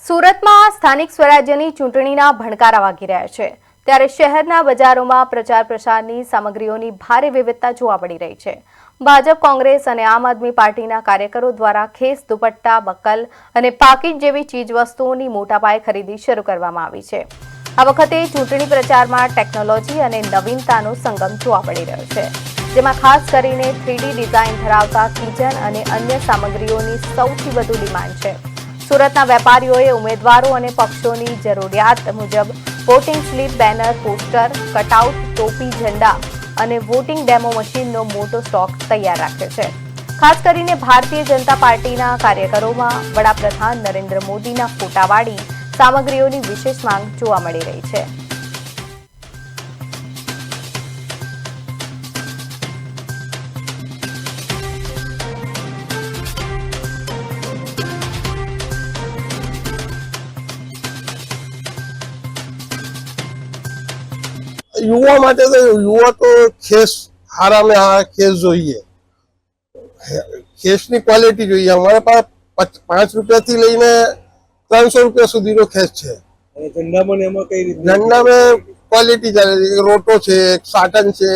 સુરતમાં સ્થાનિક સ્વરાજ્યની ચૂંટણીના ભણકારા વાગી રહ્યા છે ત્યારે શહેરના બજારોમાં પ્રચાર પ્રસારની સામગ્રીઓની ભારે વિવિધતા જોવા મળી રહી છે। ભાજપ, કોંગ્રેસ અને આમ આદમી પાર્ટીના કાર્યકરો દ્વારા ખેસ, દુપટ્ટા, બકલ અને પાકીટ જેવી ચીજવસ્તુઓની મોટા પાયે ખરીદી શરૂ કરવામાં આવી છે। આ વખતે ચૂંટણી પ્રચારમાં ટેકનોલોજી અને નવીનતાનો સંગમ જોવા મળી રહ્યો છે, જેમાં ખાસ કરીને 3D ડિઝાઇન ધરાવતા કિચન અને અન્ય સામગ્રીઓની સૌથી વધુ ડિમાન્ડ છે। સુરતના વેપારીઓએ ઉમેદવારો અને પક્ષોની જરૂરિયાત મુજબ voting slip, banner, poster, cutout, ટોપી, ઝંડા અને વોટિંગ ડેમો મશીનનો મોટો સ્ટોક તૈયાર રાખ્યો છે। ખાસ કરીને ભારતીય જનતા પાર્ટીના કાર્યકરોમાં વડાપ્રધાન નરેન્દ્ર મોદીના ફોટાવાળી સામગ્રીઓની વિશેષ માંગ જોવા મળી રહી છે। युवा માટે તો યુવા તો ખેસ હારામાં હારા ખેસ જોઈએ, ખેસની ક્વોલિટી જોઈએ। અમારે પાસે 5 રૂપિયાથી લઈને 300 રૂપિયા સુધીનો ખેસ છે। ઝંડામાં એમાં કઈ રીતે? ઝંડામાં ક્વોલિટી ચાલે છે, રોટો છે, સાટન છે,